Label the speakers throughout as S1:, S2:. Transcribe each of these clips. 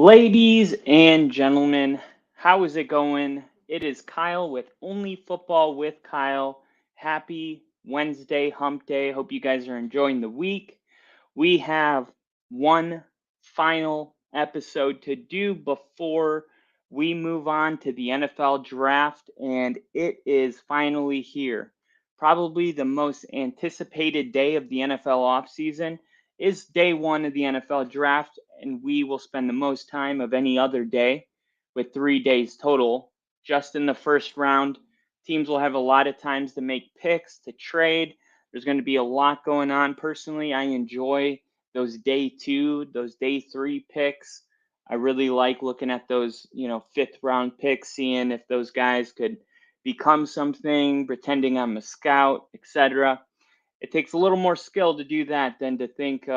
S1: Ladies and gentlemen, how is it going? It is Kyle with Only Football with Kyle. Happy Wednesday, hump day. Hope you guys are enjoying the week. We have one final episode to do before we move on to the NFL draft, and it is finally here. Probably the most anticipated day of the NFL offseason is day one of the NFL draft, and we will spend the most time of any other day with 3 days total. Just in the first round, teams will have a lot of times to make picks, to trade. There's going to be a lot going on. Personally, I enjoy those day two, those day three picks. I really like looking at those, fifth round picks, seeing if those guys could become something, pretending I'm a scout, etc. It takes a little more skill to do that than to think,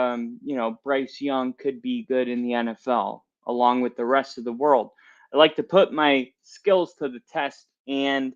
S1: Bryce Young could be good in the NFL along with the rest of the world. I like to put my skills to the test, and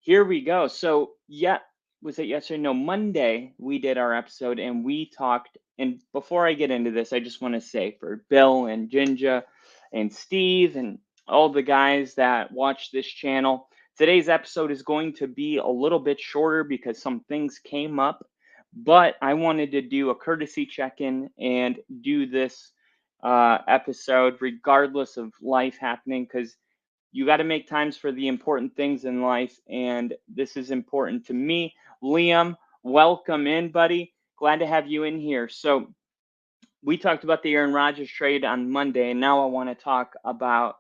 S1: here we go. So, yeah, was it yesterday? No, Monday we did our episode and we talked. And before I get into this, I just want to say for Bill and Jinja and Steve and all the guys that watch this channel, today's episode is going to be a little bit shorter because some things came up. But I wanted to do a courtesy check in and do this episode regardless of life happening because you got to make times for the important things in life, and this is important to me. Liam, welcome in, buddy. Glad to have you in here. So, we talked about the Aaron Rodgers trade on Monday, and now I want to talk about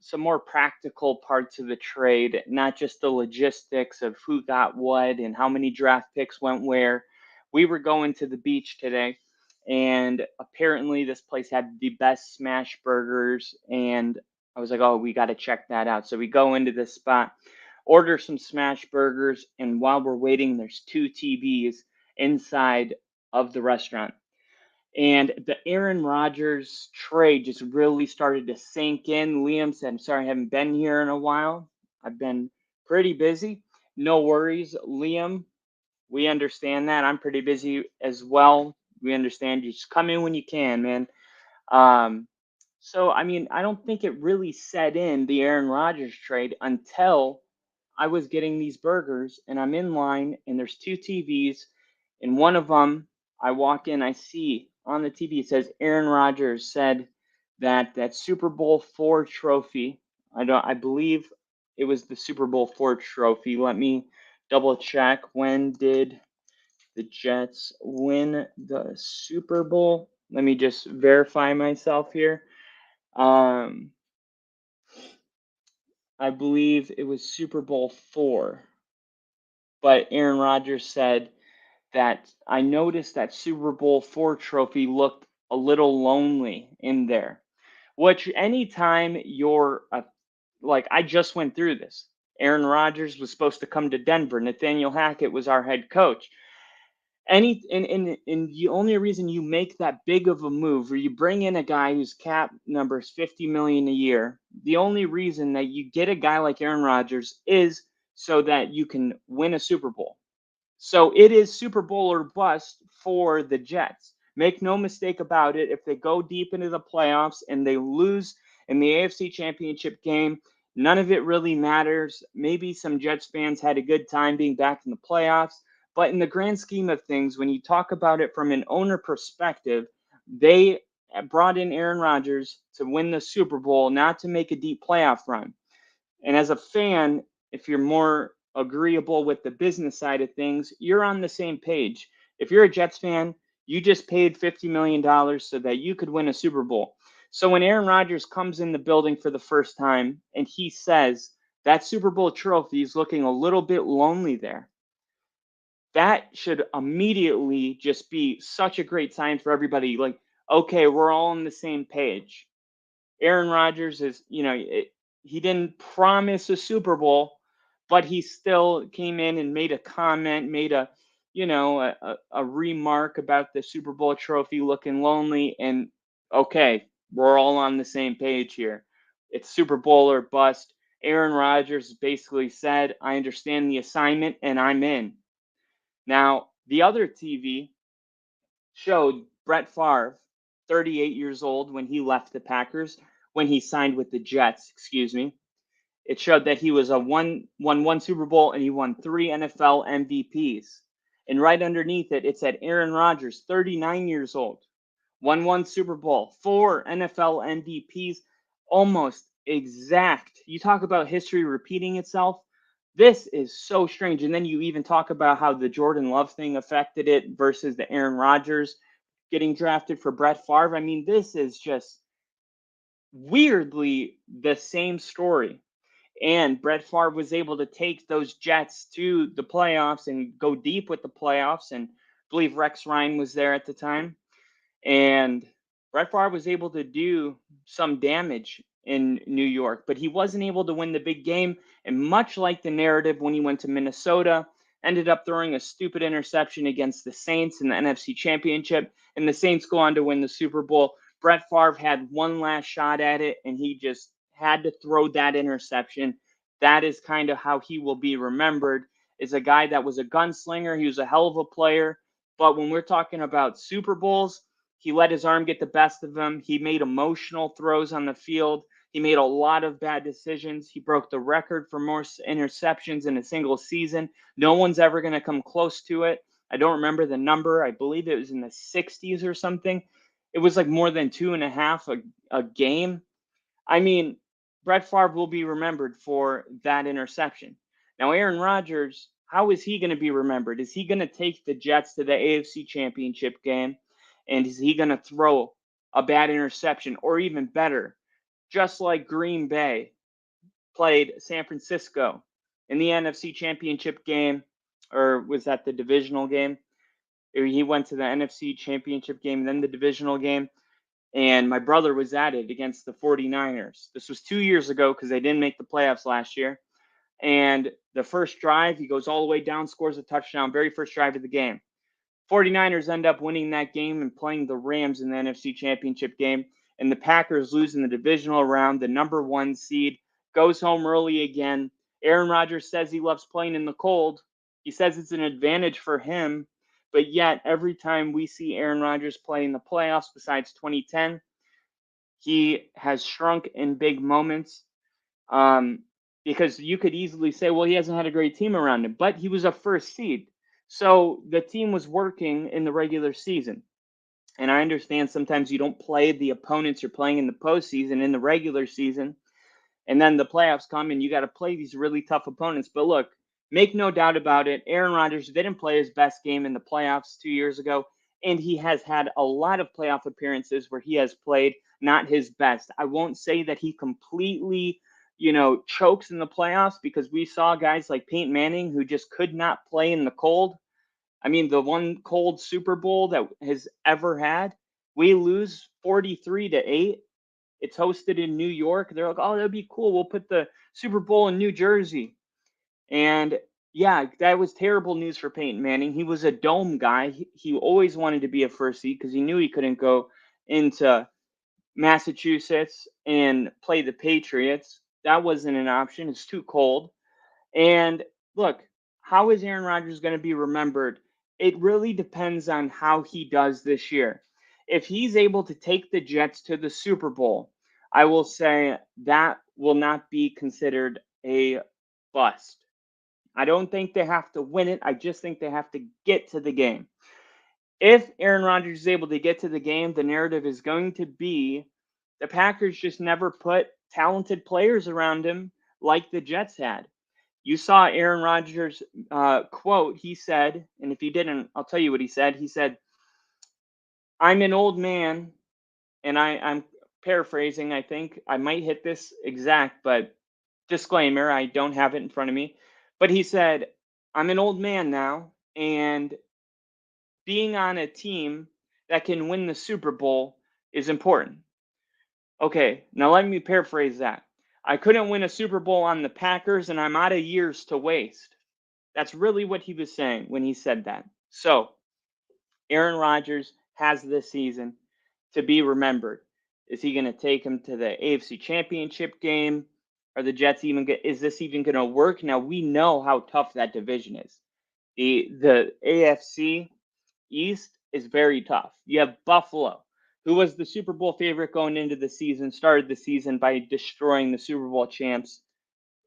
S1: some more practical parts of the trade, not just the logistics of who got what and how many draft picks went where. We were going to the beach today, and apparently this place had the best smash burgers, and I was like, oh, we got to check that out. So we go into this spot, order some smash burgers, and while we're waiting, there's two TVs inside of the restaurant. And the Aaron Rodgers trade just really started to sink in. Liam said, I'm sorry, I haven't been here in a while. I've been pretty busy. No worries, Liam. We understand that. I'm pretty busy as well. We understand you just come in when you can, man. Um, I don't think it really set in the Aaron Rodgers trade until I was getting these burgers and I'm in line and there's two TVs and one of them I walk in, I see on the TV it says Aaron Rodgers said that Super Bowl 4 trophy. I believe it was the Super Bowl 4 trophy. Let me double check. When did the Jets win the Super Bowl? Let me just verify myself here. Um, I believe it was Super Bowl 4. But Aaron Rodgers said that I noticed that Super Bowl 4 trophy looked a little lonely in there. Which anytime you're like I just went through this. Aaron Rodgers was supposed to come to Denver. Nathaniel Hackett was our head coach. And the only reason you make that big of a move, or you bring in a guy whose cap number is 50 million a year, the only reason that you get a guy like Aaron Rodgers is so that you can win a Super Bowl. So it is Super Bowl or bust for the Jets. Make no mistake about it. If they go deep into the playoffs and they lose in the AFC Championship game, none of it really matters. Maybe some Jets fans had a good time being back in the playoffs. But in the grand scheme of things, when you talk about it from an owner perspective, they brought in Aaron Rodgers to win the Super Bowl, not to make a deep playoff run. And as a fan, if you're more agreeable with the business side of things, you're on the same page. If you're a Jets fan, you just paid $50 million so that you could win a Super Bowl. So when Aaron Rodgers comes in the building for the first time and he says that Super Bowl trophy is looking a little bit lonely there, that should immediately just be such a great sign for everybody. Like, okay, we're all on the same page. Aaron Rodgers is, he didn't promise a Super Bowl, but he still came in and made a comment, made a remark about the Super Bowl trophy looking lonely. And okay, we're all on the same page here. It's Super Bowl or bust. Aaron Rodgers basically said, I understand the assignment and I'm in. Now, the other TV showed Brett Favre, 38 years old when he left the Packers, when he signed with the Jets, excuse me. It showed that he was won one Super Bowl and he won 3 NFL MVPs. And right underneath it, it said Aaron Rodgers, 39 years old, won one Super Bowl, 4 NFL MVPs, almost exact. You talk about history repeating itself. This is so strange. And then you even talk about how the Jordan Love thing affected it versus the Aaron Rodgers getting drafted for Brett Favre. I mean, this is just weirdly the same story. And Brett Favre was able to take those Jets to the playoffs and go deep with the playoffs. And I believe Rex Ryan was there at the time. And Brett Favre was able to do some damage in New York, but he wasn't able to win the big game. And much like the narrative when he went to Minnesota, ended up throwing a stupid interception against the Saints in the NFC Championship, and the Saints go on to win the Super Bowl. Brett Favre had one last shot at it, and he just had to throw that interception. That is kind of how he will be remembered, as a guy that was a gunslinger. He was a hell of a player. But when we're talking about Super Bowls, he let his arm get the best of him. He made emotional throws on the field. He made a lot of bad decisions. He broke the record for most interceptions in a single season. No one's ever going to come close to it. I don't remember the number. I believe it was in the 60s or something. It was like more than 2.5 a game. I mean, Brett Favre will be remembered for that interception. Now, Aaron Rodgers, how is he going to be remembered? Is he going to take the Jets to the AFC Championship game? And is he going to throw a bad interception? Or even better, just like Green Bay played San Francisco in the NFC Championship game, or was that the divisional game? He went to the NFC Championship game, then the divisional game, and my brother was at it against the 49ers. This was 2 years ago because they didn't make the playoffs last year. And the first drive, he goes all the way down, scores a touchdown, very first drive of the game. 49ers end up winning that game and playing the Rams in the NFC Championship game. And the Packers lose in the divisional round. The number 1 seed goes home early again. Aaron Rodgers says he loves playing in the cold. He says it's an advantage for him. But yet, every time we see Aaron Rodgers play in the playoffs, besides 2010, he has shrunk in big moments. Because you could easily say, well, he hasn't had a great team around him, but he was a first seed. So the team was working in the regular season. And I understand sometimes you don't play the opponents you're playing in the postseason in the regular season. And then the playoffs come and you got to play these really tough opponents. But look, make no doubt about it, Aaron Rodgers didn't play his best game in the playoffs 2 years ago. And he has had a lot of playoff appearances where he has played not his best. I won't say that he completely, chokes in the playoffs, because we saw guys like Peyton Manning who just could not play in the cold. I mean, the one cold Super Bowl that has ever had, we lose 43-8. It's hosted in New York. They're like, oh, that'd be cool. We'll put the Super Bowl in New Jersey. And yeah, that was terrible news for Peyton Manning. He was a dome guy. He always wanted to be a first seed because he knew he couldn't go into Massachusetts and play the Patriots. That wasn't an option. It's too cold. And look, how is Aaron Rodgers going to be remembered? It really depends on how he does this year. If he's able to take the Jets to the Super Bowl, I will say that will not be considered a bust. I don't think they have to win it. I just think they have to get to the game. If Aaron Rodgers is able to get to the game, the narrative is going to be the Packers just never put talented players around him like the Jets had. You saw Aaron Rodgers' quote. He said, and if you didn't, I'll tell you what he said. He said, I'm an old man, and I'm paraphrasing, I think. I might hit this exact, but disclaimer, I don't have it in front of me. But he said, I'm an old man now, and being on a team that can win the Super Bowl is important. Okay, now let me paraphrase that. I couldn't win a Super Bowl on the Packers, and I'm out of years to waste. That's really what he was saying when he said that. So, Aaron Rodgers has this season to be remembered. Is he going to take him to the AFC Championship game? Are the Jets is this even going to work? Now, we know how tough that division is. The AFC East is very tough. You have Buffalo. who was the Super Bowl favorite going into the season, started the season by destroying the Super Bowl champs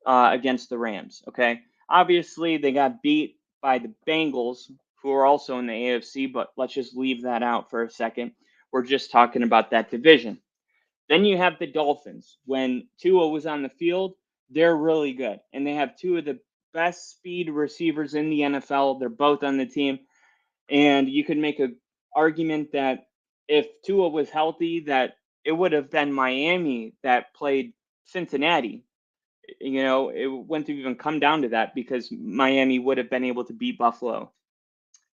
S1: against the Rams. Okay, obviously they got beat by the Bengals, who are also in the AFC, but let's just leave that out for a second. We're just talking about that division. Then you have the Dolphins. When Tua was on the field, they're really good, and they have two of the best speed receivers in the NFL. They're both on the team, and you could make an argument that if Tua was healthy, that it would have been Miami that played Cincinnati. It wouldn't have even come down to that because Miami would have been able to beat Buffalo.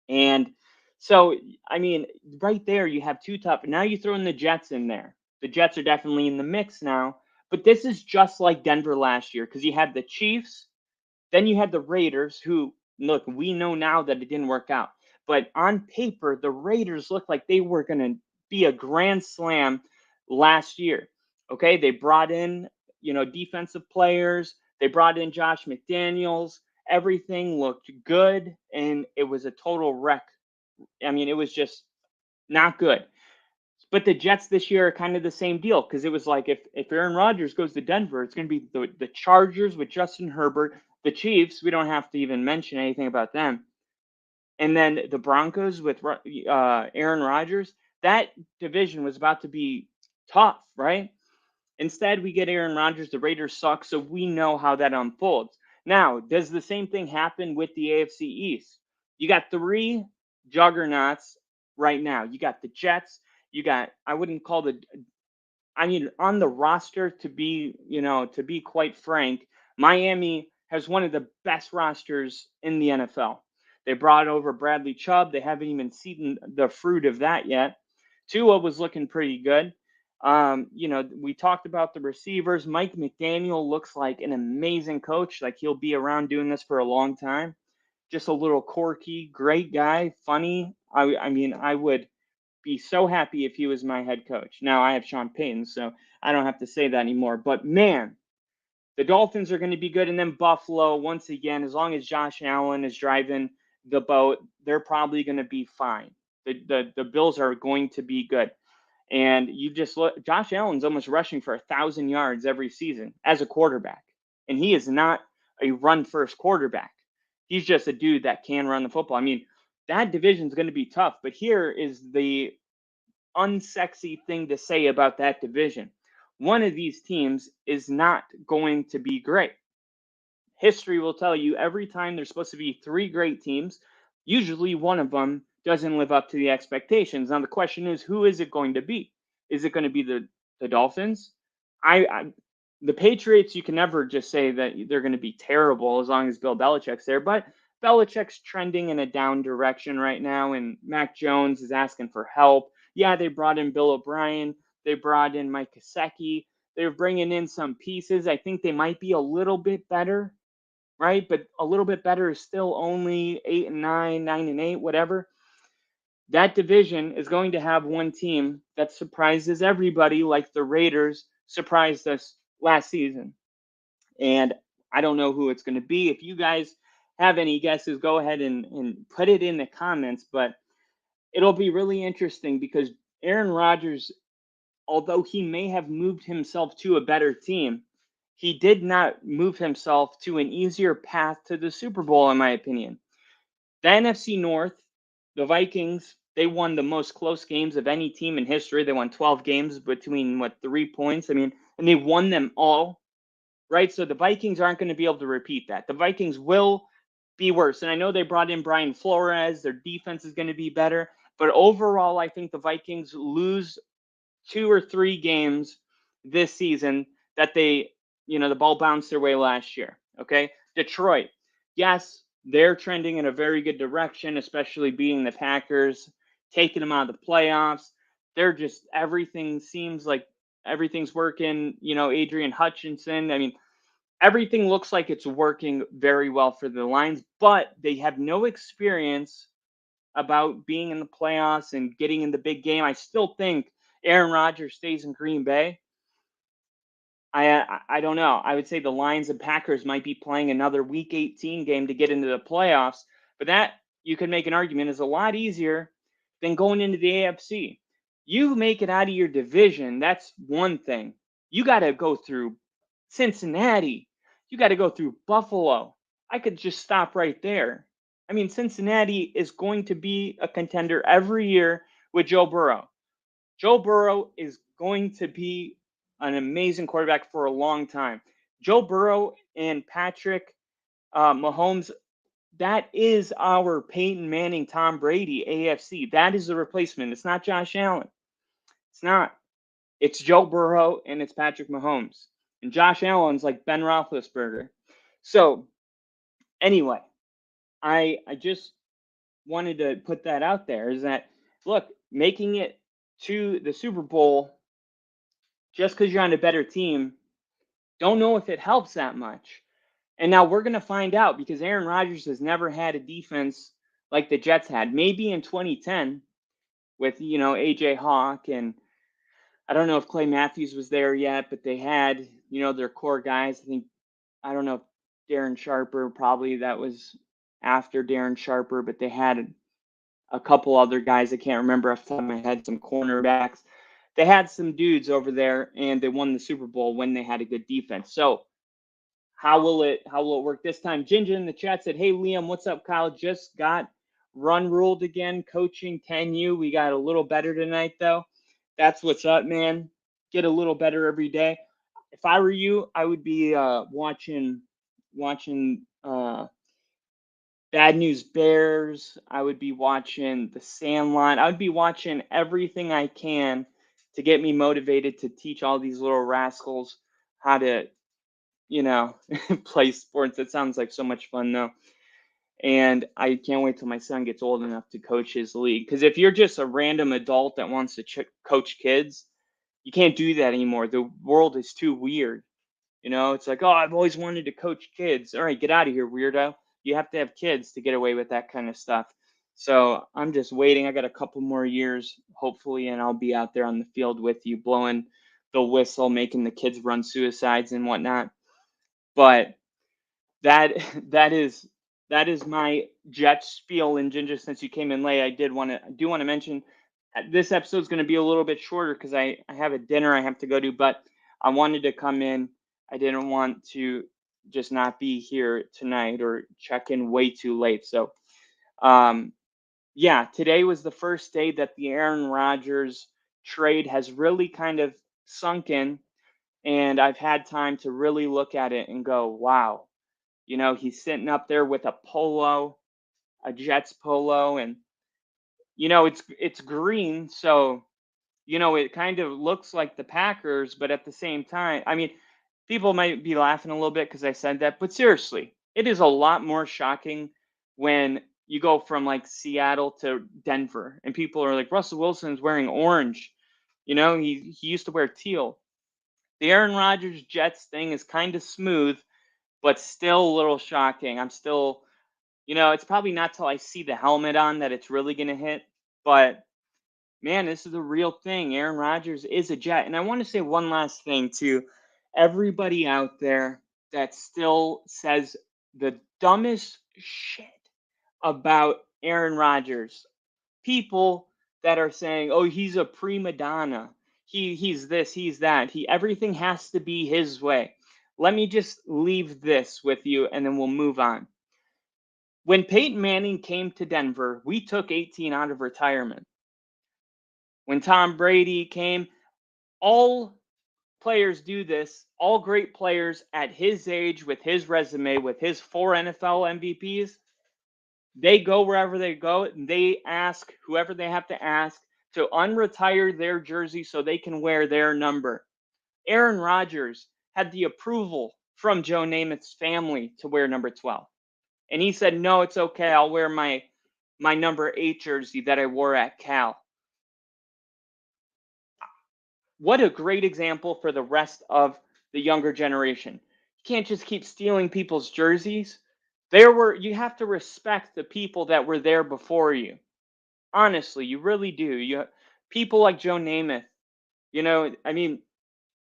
S1: And so, I mean, right there, you have two tough. Now you throw in the Jets in there. The Jets are definitely in the mix now. But this is just like Denver last year because you had the Chiefs, then you had the Raiders, who, look, we know now that it didn't work out. But on paper, the Raiders looked like they were going to be a grand slam last year. Okay, they brought in, defensive players. They brought in Josh McDaniels. Everything looked good, and it was a total wreck. I mean, it was just not good. But the Jets this year are kind of the same deal because it was like if Aaron Rodgers goes to Denver, it's going to be the Chargers with Justin Herbert, the Chiefs. We don't have to even mention anything about them, and then the Broncos with Aaron Rodgers. That division was about to be tough, right? Instead, we get Aaron Rodgers. The Raiders suck, so we know how that unfolds. Now, does the same thing happen with the AFC East? You got three juggernauts right now. You got the Jets. You got, I wouldn't call on the roster, to be quite frank, Miami has one of the best rosters in the NFL. They brought over Bradley Chubb. They haven't even seen the fruit of that yet. Tua was looking pretty good. We talked about the receivers. Mike McDaniel looks like an amazing coach. Like he'll be around doing this for a long time. Just a little quirky, great guy, funny. I mean, I would be so happy if he was my head coach. Now I have Sean Payton, so I don't have to say that anymore. But man, the Dolphins are going to be good. And then Buffalo, once again, as long as Josh Allen is driving the boat, they're probably going to be fine. The Bills are going to be good. And you just look, Josh Allen's almost rushing for 1,000 yards every season as a quarterback. And he is not a run first quarterback. He's just a dude that can run the football. I mean, that division is going to be tough. But here is the unsexy thing to say about that division. One of these teams is not going to be great. History will tell you every time there's supposed to be three great teams, usually one of them doesn't live up to the expectations. Now the question is, who is it going to be? Is it going to be the Dolphins? The Patriots, you can never just say that they're going to be terrible as long as Bill Belichick's there, but Belichick's trending in a down direction right now, and Mac Jones is asking for help. Yeah, they brought in Bill O'Brien. They brought in Mike Gesicki. They're bringing in some pieces. I think they might be a little bit better, right? But a little bit better is still only 8-9, 9-8, whatever. That division is going to have one team that surprises everybody, like the Raiders surprised us last season. And I don't know who it's going to be. If you guys have any guesses, go ahead and put it in the comments. But it'll be really interesting because Aaron Rodgers, although he may have moved himself to a better team, he did not move himself to an easier path to the Super Bowl, in my opinion. The NFC North, the Vikings, they won the most close games of any team in history. They won 12 games between, 3 points? I mean, and they won them all, right? So the Vikings aren't going to be able to repeat that. The Vikings will be worse. And I know they brought in Brian Flores. Their defense is going to be better. But overall, I think the Vikings lose 2 or 3 games this season that the ball bounced their way last year. Okay. Detroit, yes, they're trending in a very good direction, especially beating the Packers, taking them out of the playoffs. Everything seems like everything's working. Adrian Hutchinson. I mean, everything looks like it's working very well for the Lions, but they have no experience about being in the playoffs and getting in the big game. I still think Aaron Rodgers stays in Green Bay. I don't know. I would say the Lions and Packers might be playing another Week 18 game to get into the playoffs, but that you could make an argument is a lot easier than going into the AFC. You make it out of your division, that's one thing. You got to go through Cincinnati. You got to go through Buffalo. I could just stop right there. I mean, Cincinnati is going to be a contender every year with Joe Burrow. Joe Burrow is going to be an amazing quarterback for a long time. Joe Burrow and Patrick Mahomes, that is our Peyton Manning, Tom Brady, AFC. That is the replacement. It's not Josh Allen. It's not. It's Joe Burrow and it's Patrick Mahomes. And Josh Allen's like Ben Roethlisberger. So anyway, I just wanted to put that out there is that look, making it to the Super Bowl just because you're on a better team, don't know if it helps that much. And now we're going to find out because Aaron Rodgers has never had a defense like the Jets had. Maybe in 2010 with, AJ Hawk, and I don't know if Clay Matthews was there yet, but they had, their core guys. I don't know if Darren Sharper, probably that was after Darren Sharper, but they had a couple other guys. I can't remember off the top of my head, some cornerbacks. They had some dudes over there and they won the Super Bowl when they had a good defense. So how will it work this time? Ginger in the chat said, "Hey Liam, what's up, Kyle? Just got run ruled again, coaching 10U. We got a little better tonight though. That's what's up, man. Get a little better every day. If I were you, I would be watching Bad News Bears. I would be watching The Sandlot. I would be watching everything I can to get me motivated to teach all these little rascals how to, play sports. It sounds like so much fun though. And I can't wait till my son gets old enough to coach his league. Because if you're just a random adult that wants to coach kids, you can't do that anymore. The world is too weird. It's like, oh, I've always wanted to coach kids. All right, get out of here, weirdo. You have to have kids to get away with that kind of stuff. So I'm just waiting. I got a couple more years, hopefully, and I'll be out there on the field with you, blowing the whistle, making the kids run suicides and whatnot. But that that is that is my jet spiel. And Ginger, since you came in late, I do want to mention this episode is going to be a little bit shorter because I have a dinner I have to go to, but I wanted to come in. I didn't want to just not be here tonight or check in way too late. So, yeah, today was the first day that the Aaron Rodgers trade has really kind of sunk in, and I've had time to really look at it and go, wow, he's sitting up there with a polo, a Jets polo, and it's green, so it kind of looks like the Packers, but at the same time, I mean, people might be laughing a little bit because I said that, but seriously, it is a lot more shocking when you go from like Seattle to Denver, and people are like, Russell Wilson's wearing orange. He used to wear teal. The Aaron Rodgers Jets thing is kind of smooth, but still a little shocking. I'm still, it's probably not till I see the helmet on that it's really going to hit. But man, this is the real thing. Aaron Rodgers is a Jet. And I want to say one last thing to everybody out there that still says the dumbest shit about Aaron Rodgers. People that are saying, "Oh, he's a prima donna. He's this, he's that. Everything has to be his way." Let me just leave this with you and then we'll move on. When Peyton Manning came to Denver, we took 18 out of retirement. When Tom Brady came, all players do this. All great players at his age, with his resume, with his 4 NFL MVPs, they go wherever they go and they ask whoever they have to ask to unretire their jersey so they can wear their number. Aaron Rodgers had the approval from Joe Namath's family to wear number 12. And he said, "No, it's okay. I'll wear my number 8 jersey that I wore at Cal." What a great example for the rest of the younger generation. You can't just keep stealing people's jerseys. You have to respect the people that were there before you. Honestly, you really do. People like Joe Namath, I mean,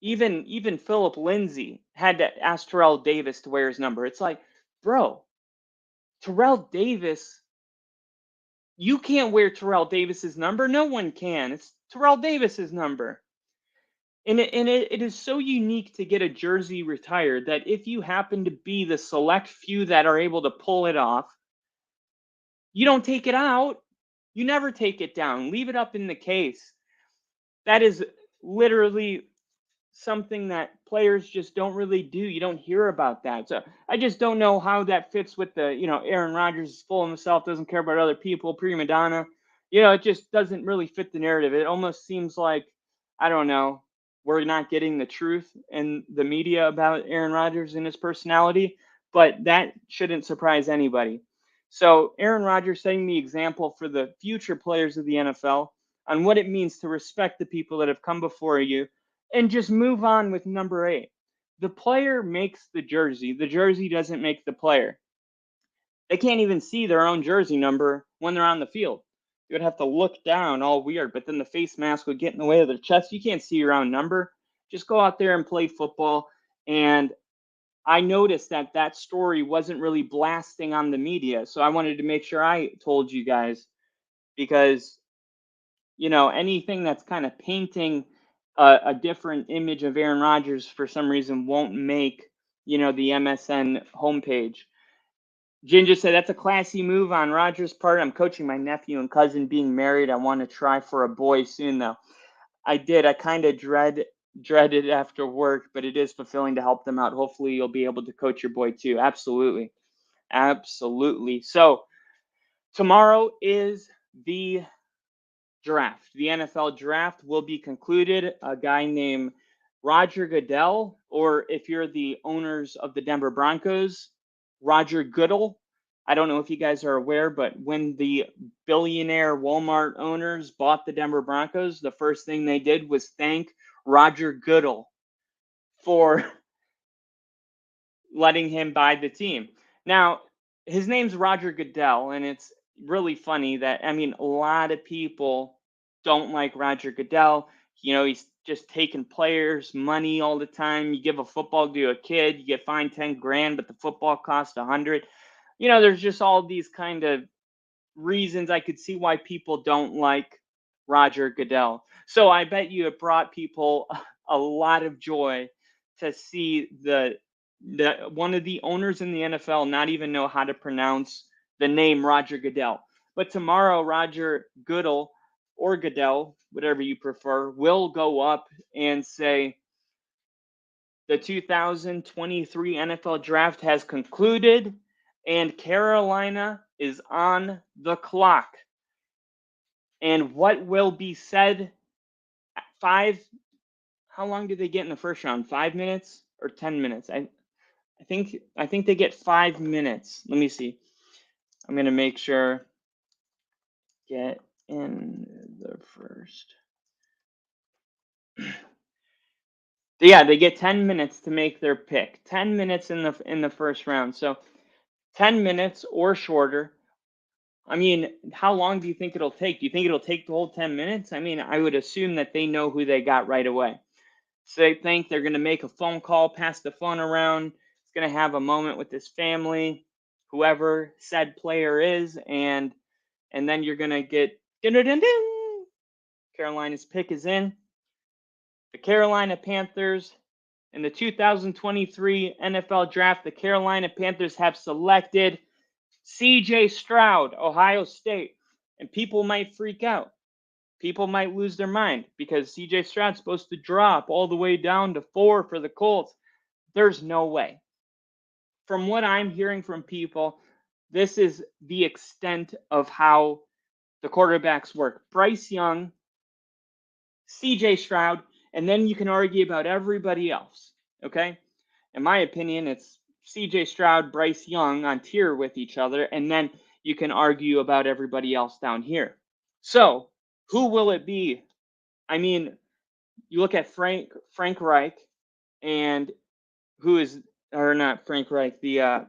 S1: even Philip Lindsay had to ask Terrell Davis to wear his number. It's like, bro, Terrell Davis, You can't wear Terrell Davis's number. No one can. It's Terrell Davis's number. And it is so unique to get a jersey retired that if you happen to be the select few that are able to pull it off, you don't take it out. You never take it down. Leave it up in the case. That is literally something that players just don't really do. You don't hear about that. So I just don't know how that fits with the, Aaron Rodgers is full of himself, doesn't care about other people, prima donna. It just doesn't really fit the narrative. It almost seems like, I don't know, we're not getting the truth in the media about Aaron Rodgers and his personality, but that shouldn't surprise anybody. So Aaron Rodgers setting the example for the future players of the NFL on what it means to respect the people that have come before you and just move on with number 8. The player makes the jersey doesn't make the player. They can't even see their own jersey number when they're on the field. You would have to look down all weird, but then the face mask would get in the way of their chest. You can't see your own number. Just go out there and play football. And I noticed that story wasn't really blasting on the media. So I wanted to make sure I told you guys because, anything that's kind of painting a different image of Aaron Rodgers for some reason won't make, the MSN homepage. Ginger said, that's a classy move on Rodgers' part. I'm coaching my nephew and cousin being married. I want to try for a boy soon, though. I did. I kind of dread it after work, but it is fulfilling to help them out. Hopefully you'll be able to coach your boy too. Absolutely. Absolutely. So tomorrow is the draft. The NFL draft will be concluded. A guy named Roger Goodell, or if you're the owners of the Denver Broncos, Roger Goodell. I don't know if you guys are aware, but when the billionaire Walmart owners bought the Denver Broncos, the first thing they did was thank Roger Goodell for letting him buy the team. Now, his name's Roger Goodell, and it's really funny that, a lot of people don't like Roger Goodell. He's just taking players' money all the time. You give a football to a kid, you get fined 10 grand, but the football costs 100. There's just all these kind of reasons I could see why people don't like Roger Goodell. So I bet you it brought people a lot of joy to see the one of the owners in the NFL not even know how to pronounce the name Roger Goodell. But tomorrow, Roger Goodell or Goodell, whatever you prefer, will go up and say the 2023 NFL draft has concluded and Carolina is on the clock. And what will be said at how long do they get in the first round? 5 minutes or 10 minutes? I think they get 5 minutes. Let me see. I'm going to make sure. Get in the first. Yeah, they get 10 minutes to make their pick. 10 minutes in the first round. So 10 minutes or shorter. How long do you think it'll take? Do you think it'll take the whole 10 minutes? I would assume that they know who they got right away. So they think they're going to make a phone call, pass the phone around. It's going to have a moment with his family, whoever said player is, and then you're going to get Carolina's pick is in. The Carolina Panthers in the 2023 NFL Draft, the Carolina Panthers have selected C.J. Stroud, Ohio State. And people might freak out. People might lose their mind because C.J. Stroud's supposed to drop all the way down to 4 for the Colts. There's no way. From what I'm hearing from people, this is the extent of how the quarterbacks work. Bryce Young, C.J. Stroud, and then you can argue about everybody else, okay? In my opinion, it's C.J. Stroud, Bryce Young on tier with each other, and then you can argue about everybody else down here. So, who will it be? You look at Frank Reich, and not Frank Reich, the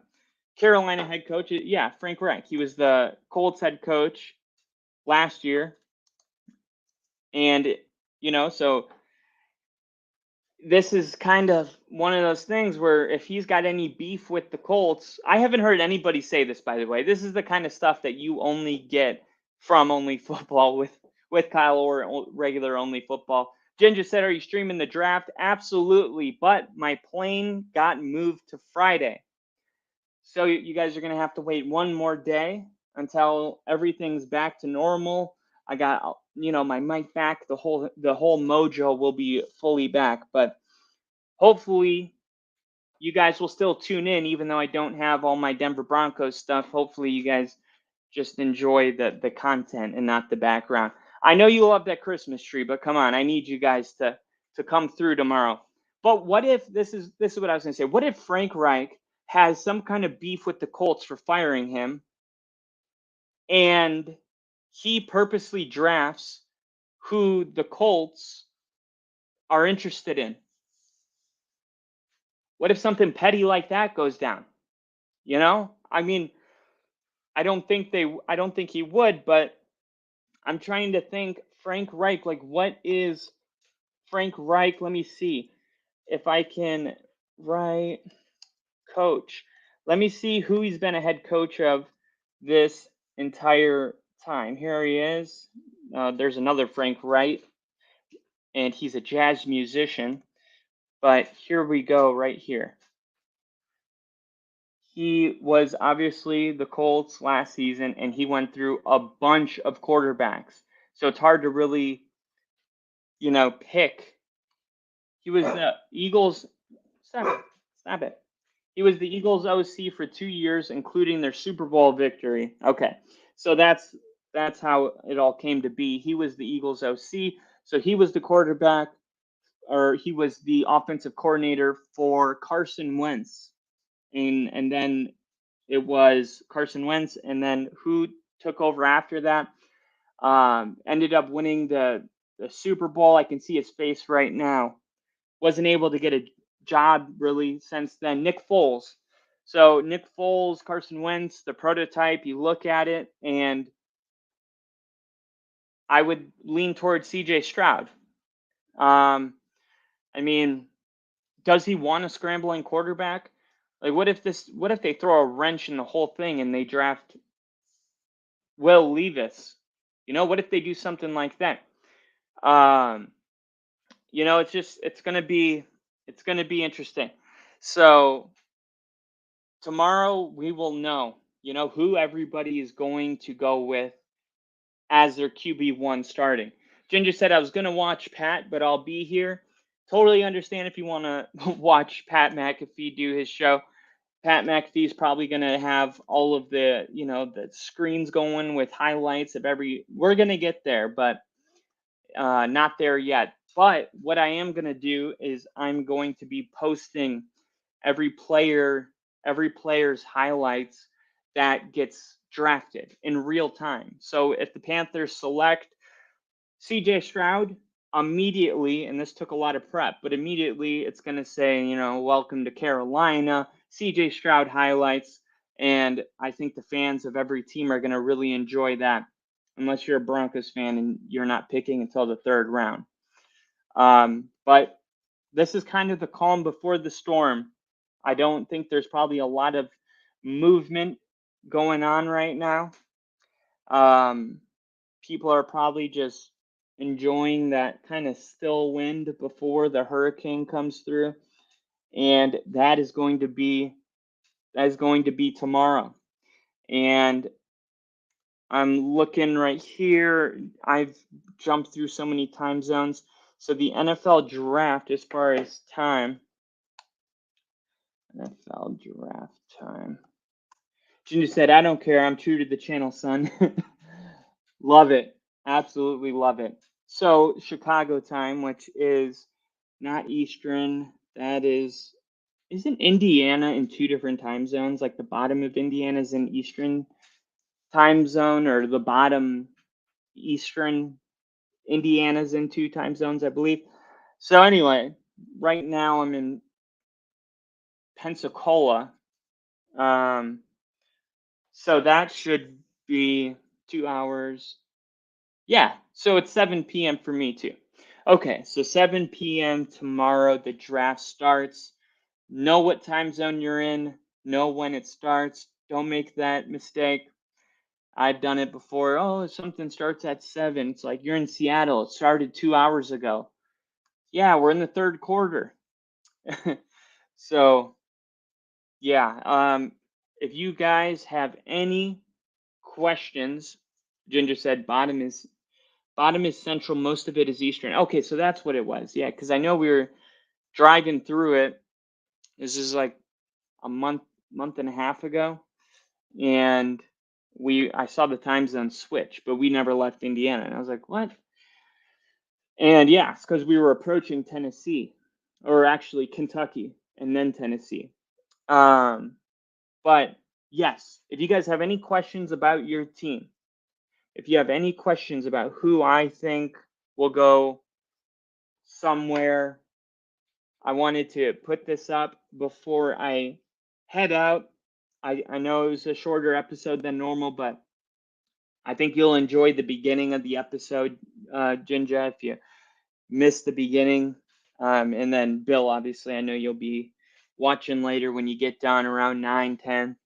S1: Carolina head coach. Yeah, Frank Reich. He was the Colts head coach last year. And, so this is kind of one of those things where if he's got any beef with the Colts, I haven't heard anybody say this, by the way. This is the kind of stuff that you only get from Only Football with Kyle or regular Only Football. Jen just said, "Are you streaming the draft?" Absolutely, but my plane got moved to Friday, so you guys are gonna have to wait one more day until everything's back to normal. I got my mic back. The whole mojo will be fully back, but hopefully you guys will still tune in, even though I don't have all my Denver Broncos stuff. Hopefully you guys just enjoy the content and not the background. I know you love that Christmas tree, but come on, I need you guys to come through tomorrow. But what if this is what I was gonna say? What if Frank Reich has some kind of beef with the Colts for firing him, and he purposely drafts who the Colts are interested in? What if something petty like that goes down? I mean, I don't think he would, but I'm trying to think Frank Reich, like what is Frank Reich? Let me see if I can write coach. Let me see who he's been a head coach of this entire time. Here he is. There's another Frank Reich, and he's a jazz musician. But here we go, right here. He was obviously the Colts last season, and he went through a bunch of quarterbacks. So it's hard to really, pick. He was the Eagles. Stop it. Stop it. He was the Eagles OC for 2 years, including their Super Bowl victory. Okay, so that's how it all came to be. He was the Eagles OC, so he was the quarterback, or he was the offensive coordinator for Carson Wentz, and then it was Carson Wentz, and then who took over after that? Ended up winning the Super Bowl. I can see his face right now. Wasn't able to get a job really since then. Nick Foles. So Nick Foles, Carson Wentz, the prototype. You look at it, and I would lean towards C.J. Stroud. I mean, does he want a scrambling quarterback? Like, what if they throw a wrench in the whole thing and they draft Will Levis? What if they do something like that? Um, it's gonna be interesting. So tomorrow we will know, who everybody is going to go with as their QB1 starting. Ginger said I was gonna watch Pat, but I'll be here. Totally understand if you want to watch Pat McAfee do his show. Pat McAfee is probably going to have all of the screens going with highlights of every. We're going to get there, but not there yet. But what I am going to do is I'm going to be posting every player's highlights that gets drafted in real time. So if the Panthers select CJ Stroud, immediately, and this took a lot of prep, but immediately it's going to say, welcome to Carolina, CJ Stroud highlights. And I think the fans of every team are going to really enjoy that, unless you're a Broncos fan and you're not picking until the third round. But this is kind of the calm before the storm. I don't think there's probably a lot of movement going on right now. People are probably just enjoying that kind of still wind before the hurricane comes through, and that is going to be tomorrow. And I'm looking right here. I've jumped through so many time zones. So the NFL draft, as far as time, NFL draft time. Ginger said, "I don't care. I'm true to the channel, son." Love it. Absolutely love it. So Chicago time, which is not Eastern, that isn't Indiana in two different time zones? Like the bottom of Indiana is in Eastern time zone, or the bottom Eastern Indiana's in two time zones, I believe. So anyway, right now I'm in Pensacola. So that should be 2 hours. Yeah, so it's 7 p.m. for me too. Okay, so 7 p.m. tomorrow, the draft starts. Know what time zone you're in, know when it starts. Don't make that mistake. I've done it before. Oh, something starts at 7. It's like you're in Seattle. It started 2 hours ago. Yeah, we're in the third quarter. So, yeah, if you guys have any questions, Ginger said bottom is central, most of it is eastern. Okay, so that's what it was. Yeah, because I know we were driving through it. This is like a month and a half ago, and I saw the time zone switch, but we never left Indiana, and I was like, what? And yeah, it's because we were approaching Tennessee, or actually Kentucky, and then Tennessee. Um, but yes, if you guys have any questions about your team, if you have any questions about who I think will go somewhere, I wanted to put this up before I head out. I know it was a shorter episode than normal, but I think you'll enjoy the beginning of the episode, Jinja, if you missed the beginning. And then Bill, obviously, I know you'll be watching later when you get down around 9, 10.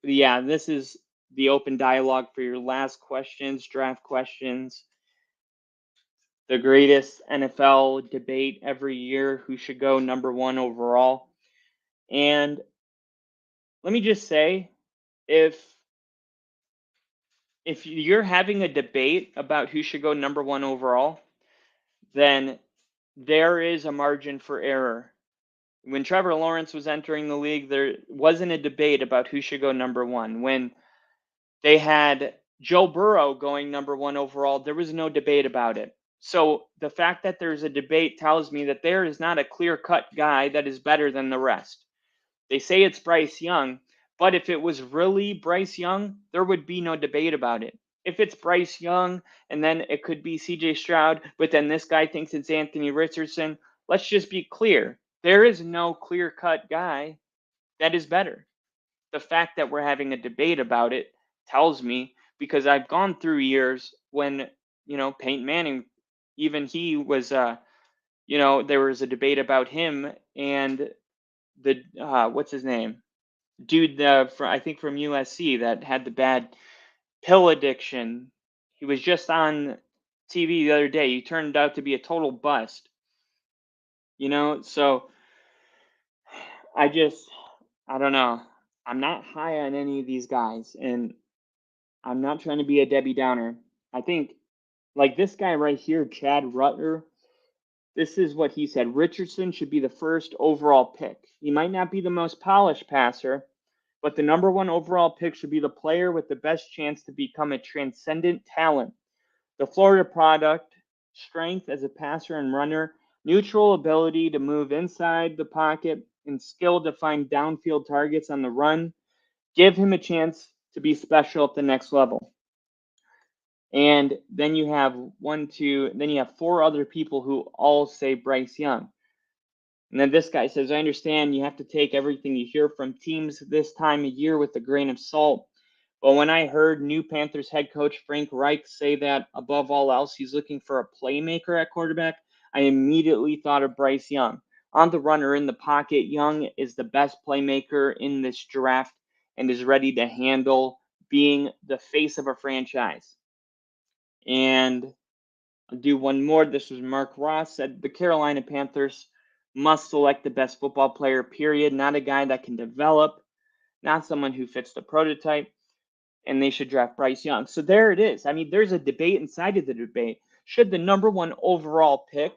S1: Yeah, this is the open dialogue for your last questions, draft questions, the greatest NFL debate every year, who should go number one overall. And let me just say, if you're having a debate about who should go number one overall, then there is a margin for error. When Trevor Lawrence was entering the league, there wasn't a debate about who should go number one. When they had Joe Burrow going number one overall, there was no debate about it. So the fact that there's a debate tells me that there is not a clear-cut guy that is better than the rest. They say it's Bryce Young, but if it was really Bryce Young, there would be no debate about it. If it's Bryce Young and then it could be CJ Stroud, but then this guy thinks it's Anthony Richardson, let's just be clear. There is no clear-cut guy that is better. The fact that we're having a debate about it tells me, because I've gone through years when, Peyton Manning, even he was, there was a debate about him and the, what's his name? Dude, I think from USC that had the bad pill addiction. He was just on TV the other day. He turned out to be a total bust, so I just, I don't know. I'm not high on any of these guys, and I'm not trying to be a Debbie Downer. I think, like this guy right here, Chad Rutter, this is what he said. Richardson should be the first overall pick. He might not be the most polished passer, but the number one overall pick should be the player with the best chance to become a transcendent talent. The Florida product, strength as a passer and runner, neutral ability to move inside the pocket, and skill to find downfield targets on the run give him a chance to be special at the next level. And then you have then you have four other people who all say Bryce Young. And then this guy says, I understand you have to take everything you hear from teams this time of year with a grain of salt. But when I heard new Panthers head coach Frank Reich say that above all else, he's looking for a playmaker at quarterback, I immediately thought of Bryce Young. On the runner in the pocket, Young is the best playmaker in this draft and is ready to handle being the face of a franchise. And I'll do one more. This was Mark Ross said the Carolina Panthers must select the best football player, period. Not a guy that can develop, not someone who fits the prototype, and they should draft Bryce Young. So there it is. I mean, there's a debate inside of the debate. Should the number one overall pick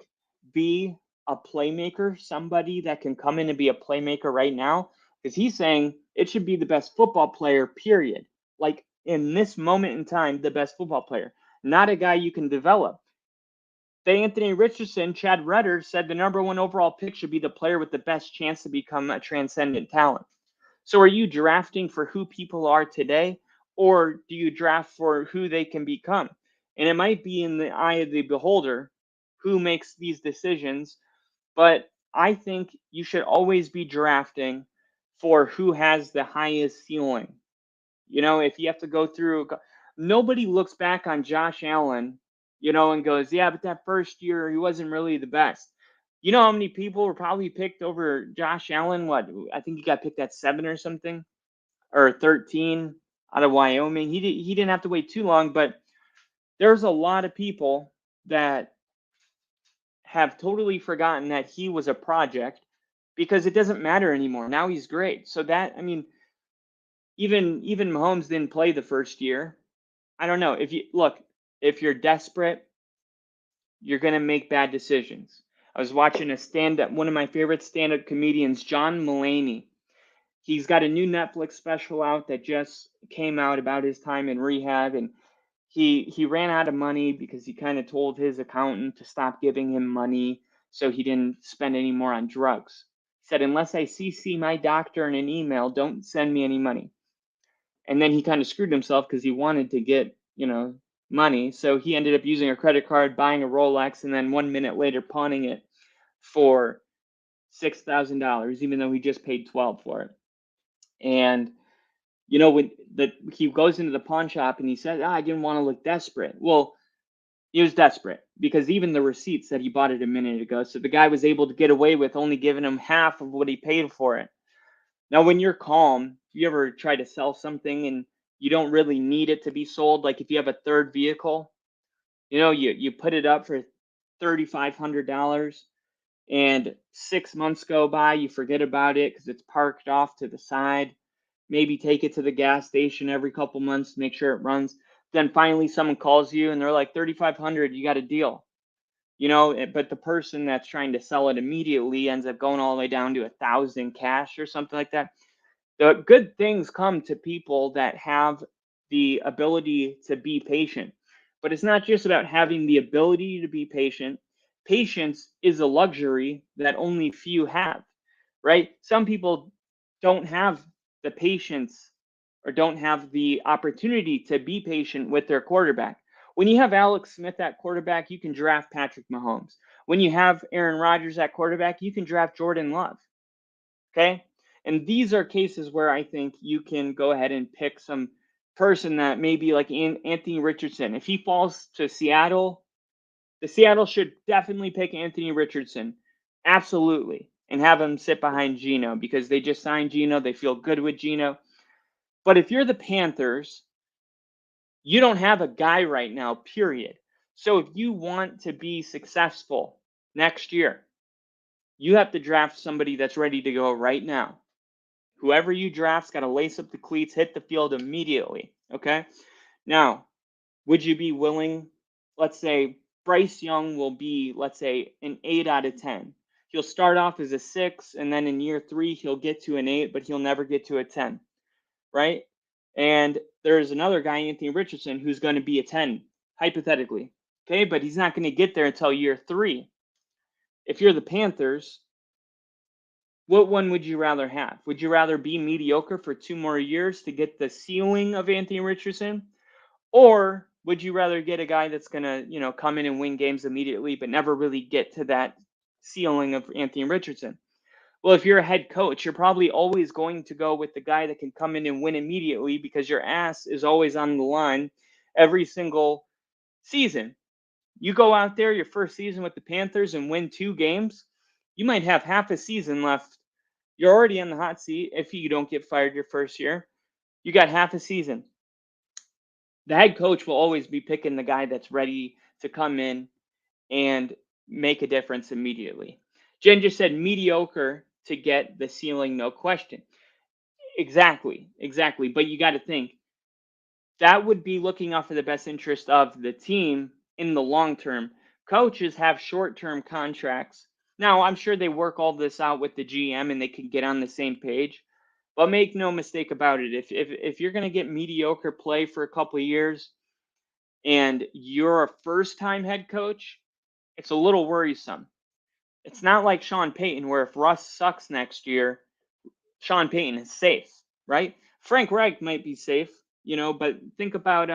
S1: be a playmaker, somebody that can come in and be a playmaker right now? Because he's saying it should be the best football player, period. Like in this moment in time, the best football player, not a guy you can develop. Anthony Richardson, Chad Rutter said the number one overall pick should be the player with the best chance to become a transcendent talent. So are you drafting for who people are today, or do you draft for who they can become? And it might be in the eye of the beholder who makes these decisions, but I think you should always be drafting for who has the highest ceiling. If you have to go through, nobody looks back on Josh Allen, and goes, yeah, but that first year he wasn't really the best. You know how many people were probably picked over Josh Allen? What, I think he got picked at 7 or something. or 13 out of Wyoming. He didn't have to wait too long, but there's a lot of people that have totally forgotten that he was a project because it doesn't matter anymore. Now he's great. So that, I mean, even Mahomes didn't play the first year. I don't know. If you look, if you're desperate, you're going to make bad decisions. I was watching a stand up, one of my favorite stand up comedians, John Mulaney. He's got a new Netflix special out that just came out about his time in rehab, and he ran out of money because he kind of told his accountant to stop giving him money so he didn't spend any more on drugs. He said, unless I CC my doctor in an email, don't send me any money. And then he kind of screwed himself because he wanted to get, money. So he ended up using a credit card, buying a Rolex, and then 1 minute later pawning it for $6,000, even though he just paid 12 for it. And when he goes into the pawn shop and he says, I didn't want to look desperate. Well, he was desperate because even the receipt said he bought it a minute ago. So the guy was able to get away with only giving him half of what he paid for it. Now, when you're calm, if you ever try to sell something and you don't really need it to be sold, like if you have a third vehicle, you put it up for $3,500 and 6 months go by, you forget about it because it's parked off to the side. Maybe take it to the gas station every couple months, make sure it runs. Then finally someone calls you and they're like 3,500, you got a deal. But the person that's trying to sell it immediately ends up going all the way down to 1,000 cash or something like that. The good things come to people that have the ability to be patient. But it's not just about having the ability to be patient. Patience is a luxury that only few have, right? Some people don't have the patience or don't have the opportunity to be patient with their quarterback. When you have Alex Smith at quarterback, you can draft Patrick Mahomes. When you have Aaron Rodgers at quarterback, you can draft Jordan Love. Okay? And these are cases where I think you can go ahead and pick some person that maybe like Anthony Richardson. If he falls to Seattle, the Seattle should definitely pick Anthony Richardson. Absolutely. And have him sit behind Geno because they just signed Geno. They feel good with Geno. But if you're the Panthers, you don't have a guy right now, period. So if you want to be successful next year, you have to draft somebody that's ready to go right now. Whoever you draft's got to lace up the cleats, hit the field immediately. Okay. Now, would you be willing? Let's say Bryce Young will be, let's say, an 8 out of 10. He'll start off as a 6, and then in year 3, he'll get to an 8, but he'll never get to a 10. Right? And there's another guy, Anthony Richardson, who's going to be a 10, hypothetically. Okay. But he's not going to get there until year 3. If you're the Panthers, what one would you rather have? Would you rather be mediocre for 2 more years to get the ceiling of Anthony Richardson? Or would you rather get a guy that's going to, come in and win games immediately, but never really get to that ceiling of Anthony Richardson? Well, if you're a head coach, you're probably always going to go with the guy that can come in and win immediately because your ass is always on the line every single season. You go out there your first season with the Panthers and win 2 games, you might have half a season left. You're already on the hot seat if you don't get fired your first year. You got half a season. The head coach will always be picking the guy that's ready to come in and make a difference immediately. Jen just said mediocre to get the ceiling, no question. Exactly. But you got to think that would be looking out for the best interest of the team in the long term. Coaches have short term contracts. Now, I'm sure they work all this out with the GM and they can get on the same page. But make no mistake about it. If you're going to get mediocre play for a couple of years and you're a first time head coach, it's a little worrisome. It's not like Sean Payton, where if Russ sucks next year, Sean Payton is safe, right? Frank Reich might be safe, but think about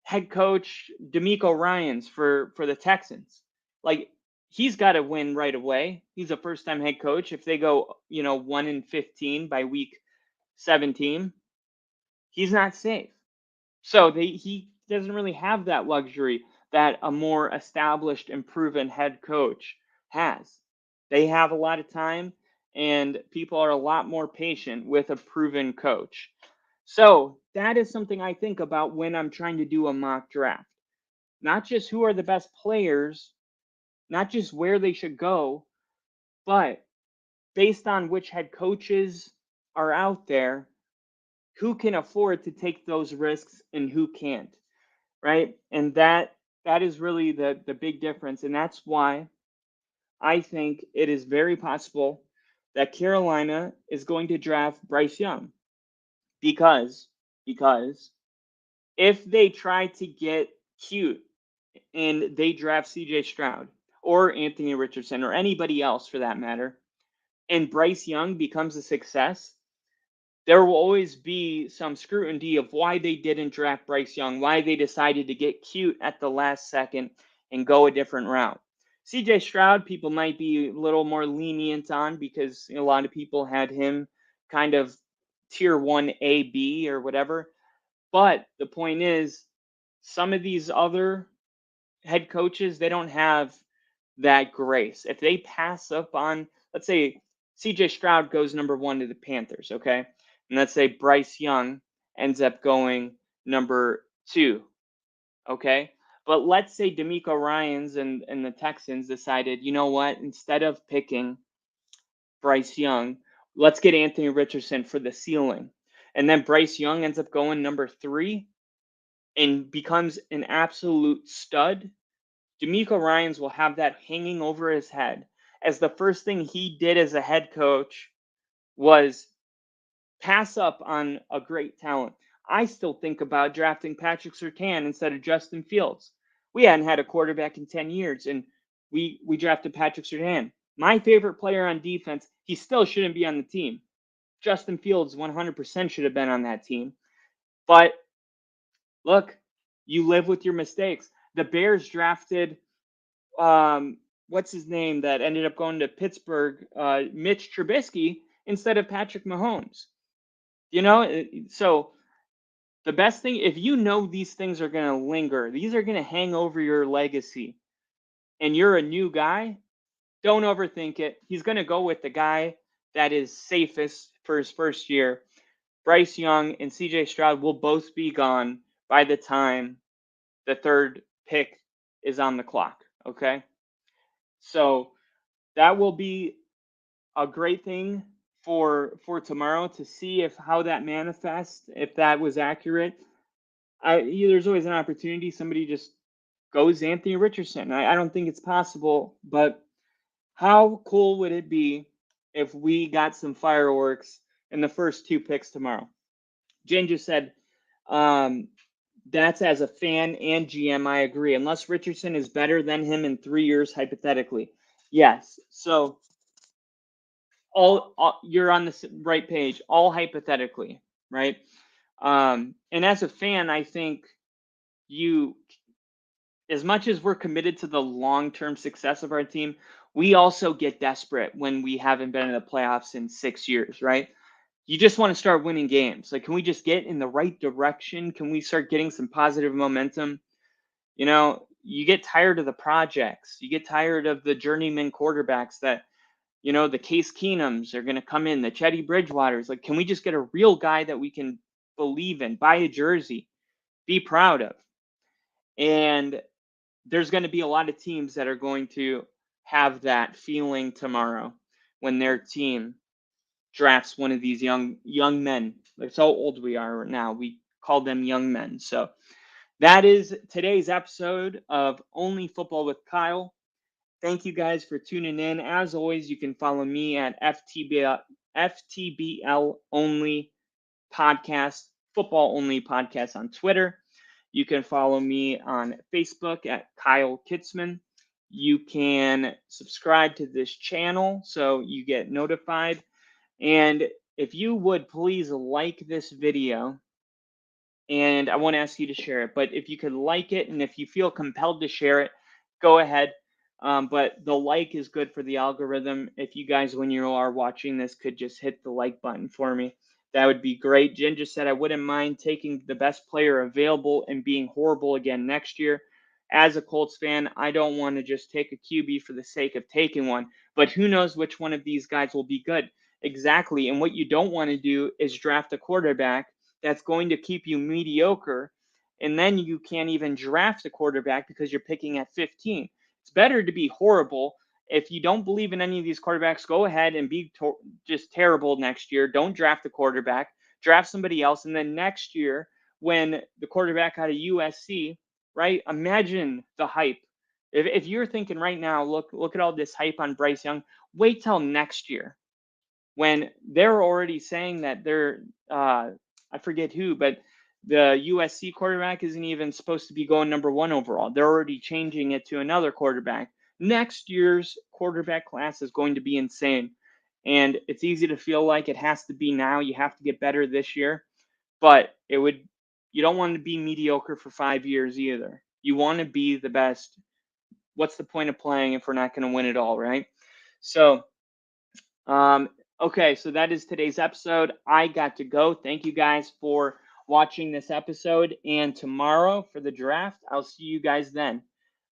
S1: head coach DeMeco Ryans for the Texans. Like, he's got to win right away. He's a first time head coach. If they go, 1-15 by week 17, he's not safe. So he doesn't really have that luxury that a more established and proven head coach has. They have a lot of time, and people are a lot more patient with a proven coach. So that is something I think about when I'm trying to do a mock draft. Not just who are the best players, not just where they should go, but based on which head coaches are out there, who can afford to take those risks and who can't, right? And that is really the big difference. And that's why I think it is very possible that Carolina is going to draft Bryce Young because because if they try to get cute and they draft CJ Stroud or Anthony Richardson or anybody else for that matter, and Bryce Young becomes a success, there will always be some scrutiny of why they didn't draft Bryce Young, why they decided to get cute at the last second and go a different route. CJ Stroud, people might be a little more lenient on because a lot of people had him kind of tier 1 A, B, or whatever. But the point is, some of these other head coaches, they don't have that grace. If they pass up on, let's say CJ Stroud goes number 1 to the Panthers, okay? And let's say Bryce Young ends up going number 2, okay? But let's say D'Amico Ryans and the Texans decided, you know what, instead of picking Bryce Young, let's get Anthony Richardson for the ceiling. And then Bryce Young ends up going number 3 and becomes an absolute stud. D'Amico Ryans will have that hanging over his head as the first thing he did as a head coach was pass up on a great talent. I still think about drafting Patrick Surtain instead of Justin Fields. We hadn't had a quarterback in 10 years, and we drafted Patrick Surtain. My favorite player on defense, he still shouldn't be on the team. Justin Fields 100% should have been on that team. But look, you live with your mistakes. The Bears drafted what's his name that ended up going to Pittsburgh, Mitch Trubisky instead of Patrick Mahomes. You know, so the best thing, if you know these things are going to linger, these are going to hang over your legacy, and you're a new guy, don't overthink it. He's going to go with the guy that is safest for his first year. Bryce Young and CJ Stroud will both be gone by the time the third pick is on the clock. Okay. So that will be a great thing for tomorrow to see if how that manifests, if that was accurate. There's always an opportunity somebody just goes Anthony Richardson. I don't think it's possible, but how cool would it be if we got some fireworks in the first 2 picks tomorrow? Jen just said, that's as a fan and GM, I agree. Unless Richardson is better than him in 3 years, hypothetically. Yes. So all you're on the right page, all hypothetically, right? And as a fan, I think you, as much as we're committed to the long-term success of our team, we also get desperate when we haven't been in the playoffs in 6 years, right? You just want to start winning games. Like, can we just get in the right direction? Can we start getting some positive momentum? You know, you get tired of the projects. You get tired of the journeyman quarterbacks that, you know, the Case Keenums are going to come in, the Chetty Bridgewaters. Like, can we just get a real guy that we can believe in, buy a jersey, be proud of? And there's going to be a lot of teams that are going to have that feeling tomorrow when their team drafts one of these young men. That's how old we are now. We call them young men. So that is today's episode of Only Football with Kyle. Thank you guys for tuning in. As always, you can follow me at FTBL Only Podcast, Football Only Podcast on Twitter. You can follow me on Facebook at Kyle Kitzman. You can subscribe to this channel so you get notified. And if you would please like this video, and I won't ask you to share it, but if you could like it and if you feel compelled to share it, go ahead. But the like is good for the algorithm. If you guys, when you are watching this, could just hit the like button for me, that would be great. Jen just said I wouldn't mind taking the best player available and being horrible again next year. As a Colts fan, I don't want to just take a QB for the sake of taking one, but who knows which one of these guys will be good. Exactly. And what you don't want to do is draft a quarterback that's going to keep you mediocre. And then you can't even draft a quarterback because you're picking at 15. It's better to be horrible. If you don't believe in any of these quarterbacks, go ahead and be just terrible next year. Don't draft a quarterback, draft somebody else. And then next year, when the quarterback out of USC, right? Imagine the hype. If you're thinking right now, look at all this hype on Bryce Young. Wait till next year when they're already saying that they're I forget who, but the USC quarterback isn't even supposed to be going number 1 overall. They're already changing it to another quarterback. Next year's quarterback class is going to be insane. And it's easy to feel like it has to be now. You have to get better this year, but you don't want to be mediocre for 5 years either. You want to be the best. What's the point of playing if we're not going to win it all, right? So, um, okay, so that is today's episode. I got to go. Thank you guys for watching this episode. And tomorrow for the draft, I'll see you guys then.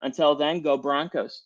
S1: Until then, go Broncos.